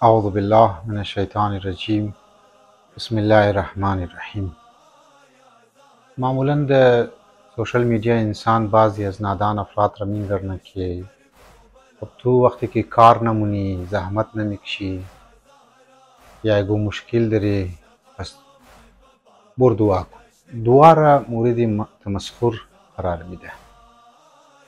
اعوذ بالله من الشیطان الرجیم. بسم الله الرحمن الرحیم. معمولا د سوشل میډیا انسان بعضی از نادان افراد را میگردن که خب تو وقتی که کار نمونی، زحمت نمیکشی یا اگه مشکل داری، پس بر دعا کن. دعا را مورد تمسخر قرار میده،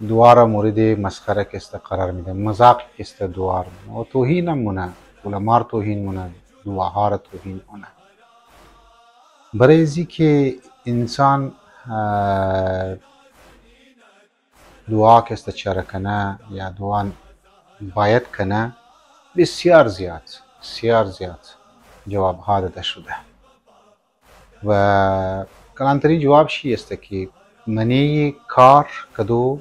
دعا را مورد مسخره کسته قرار میده، مذاق کسته دعا را و توهین هم مونه، علما را توهین مونه، دعاها را توهین مونه. برای ازی که انسان دعا کسته چرا کنه یا دعا باید کنه، بسیار زیاد جواب ها داده شده و کلانترین جواب شی است که منی کار کدو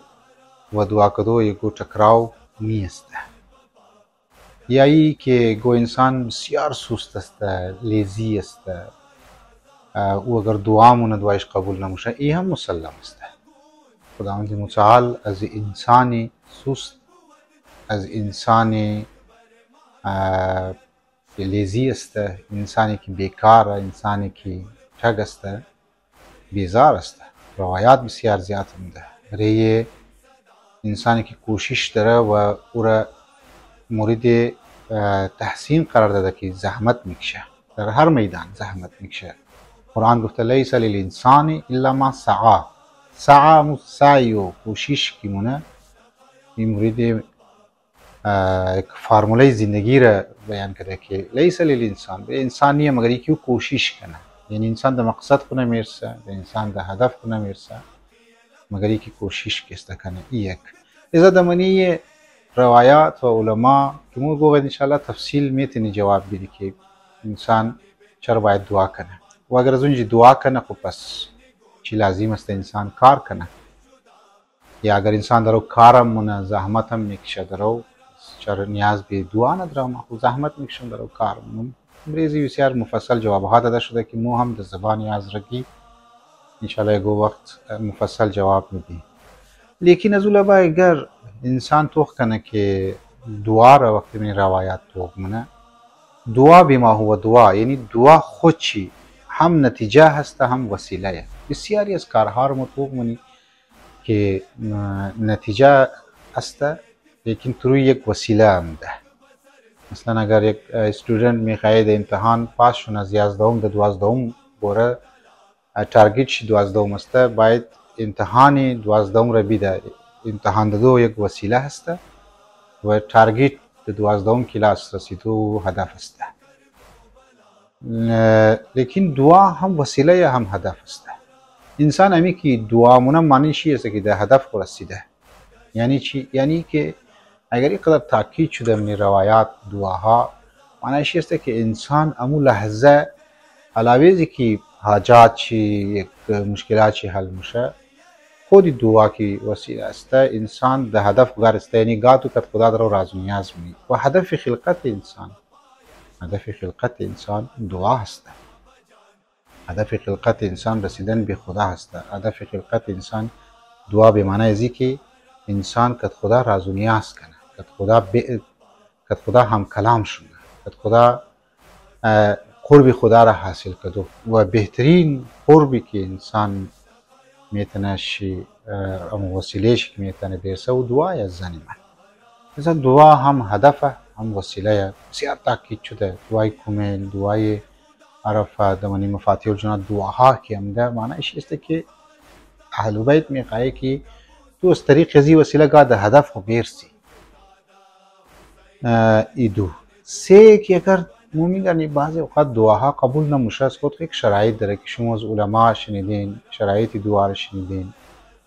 و دعا کدو یکو ٹکراو نیست، یا ای که گو انسان بسیار سست است، لیزی است و اگر دعامون دعایش قبول نموشه، ای هم مسلم است. خداوند متعال از انسانی سست، از انسانی لیزی است، انسانی که بیکار، انسانی که تگ است، بیزار است. روایات بسیار زیاد ده برای انسانی که کوشش داره و او را مورد تحسین قرار داده که زحمت میکشه، در هر میدان زحمت میکشه. قرآن گفته لیس للانسان الا ما سعی. سعی سعی و کوشش کی مونه، این مورد یک فرموله زندگی را بیان کرده که لیس للانسان، به انسان نیه مگر یکی کوشش کنه. یعنی انسان در مقصد کنه میرسه، انسان در هدف کنه میرسه مگر یکی کوشش کسته کنه. یک ازا دمانی روایات و علما که مو گوید انشاءالله تفصیل میتونی جواب بیدی که انسان چرا باید دعا کنه و اگر از اونجا دعا کنه خب پس چی لازم است انسان کار کنه، یا اگر انسان درو کارم مونه زحمت هم میکشه درو، چرا نیاز به دعا نداره، خب زحمت میکشم درو کارم. بریزی بسیار مفصل جواب ها داده شده که مو هم در زبان ازرگی انشاءالله یکو وقت مفصل جواب میدی. لیکن از اولابا اگر انسان توخ کنه که دعا را وقتی من روایات توخ منه، دعا بما هو دعا، یعنی دعا خود چی هم نتیجه هسته هم وسیله. بسیاری از کارها رو توخ منی که نتیجه هسته لیکن روی یک وسیله هم ده. مثلا اگر یک استودنت میخواهی ده امتحان پاس شون از 11م ده 12م بوره تارگیتش 12م است، باید امتحان 12م را بیده. امتحان دو یک وسیله هسته و تارگیت ده 12م کلاس رسیدو هدف است. لیکن دعا هم وسیله هم هدف است. انسان همی که دعا مونه معنیشی است که ده هدف رسیده. یعنی چی؟ یعنی که اگر اینقدر تاکید شده من روایات دعاها، معنیشی است که انسان امو لحظه علاوه که حاجات چی یک مشکلات چی حل میشه، خود دعا کی وسیله است. انسان ده هدف گرسته، یعنی گاتو کت خدا درو راز و نیاز می و هدف خلقت انسان، هدف خلقت انسان دعا هست. هدف خلقت انسان رسیدن به خدا هست. هدف خلقت انسان دعا به معنی ازی که انسان کت خدا راز و نیاز کنه، کت خدا هم کلام شونه، کت خدا قرب خدا را حاصل کدو و بهترین قربی که انسان میتونه شی وسیلهش که میتونه برسه و دعای از زن من. مثلا دعا هم هدف هم وسیله. بسیار تاکید شده دعای کومیل، دعای عرفه، دمانی مفاتیح الجنات، دعاها که هم ده معنیش است که اهل بیت میخواه که تو از طریق ازی وسیله گاه ده هدف رو برسی. ایدو سه که اگر مو میگن بعضی اوقات دعاها قبول نموشه، از خود یک شرایط داره که شما از علما شنیدین، شرایط دعا رو شنیدین،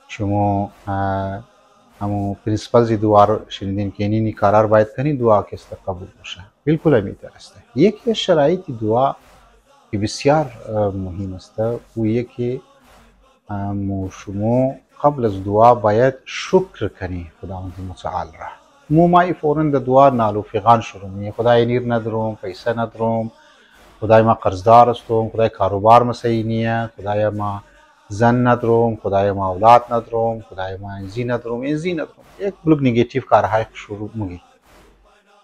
شما همو پرینسپلز دعا رو شنیدین که اینی کارا باید کنین دعا که است قبول بشه. بالکل همیتر است. یکی از شرایط دعا که بسیار مهم است و یکی شما قبل از دعا باید شکر کنی خداوند متعال را. مو مای فوراً در دعا نالو فیغان شروع می، خدای نیر ندارم، پیسه ندارم، خدای ما قرضدار هستم، خدای کاروبار ما صحیح نیه، خدای ما زن ندارم، خدای ما اولاد ندارم، خدای ما انزی ندارم، یک بلوک نگاتیو کارهای شروع میگی.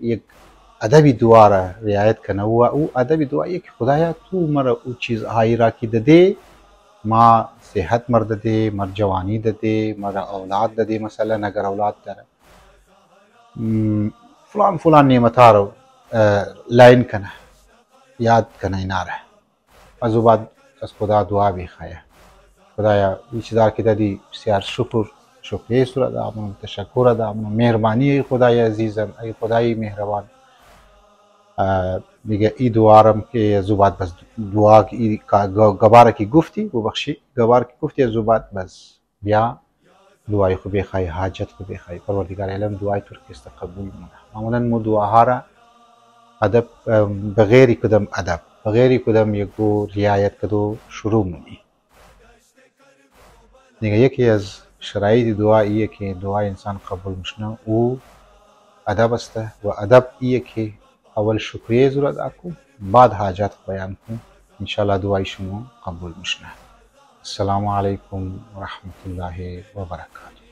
یک ادب دعا را رعایت کنه و او ادب دعا یک خدایا تو مرا او چیزهایی را که داده ما صحت مر داده مر جوانی داده مرا اولاد داده مثلا اگر اولاد داره فلان فلان نعمت ها رو لاین کنه یاد کنه اینا را از او بعد از خدا دعا بخواه خدایا این چیزا که دادی بسیار شکریه صورت دارم تشکر دارم مهربانی ای خدای عزیزم ای خدای مهربان دیگه ای دعارم که زوبات بس دعا کی گبار کی گفتی ببخشی گبار کی گفتی زوبات بس بیا دعای خو بخای حاجت خو بخای پروردگار علم دعای تو که قبول منه معمولا مو دعاها را ادب بغیر کدام ادب بغیر کدام یکو رعایت کدو شروع منی دیگه یکی از شرایط دعا ایه که دعای انسان قبول میشنه او ادب است و ادب ایه که اول شکریه ضرورت اکو بعد حاجت بیان کن انشاءالله دعای شما قبول میشنه السلام علیکم و رحمت الله و برکاته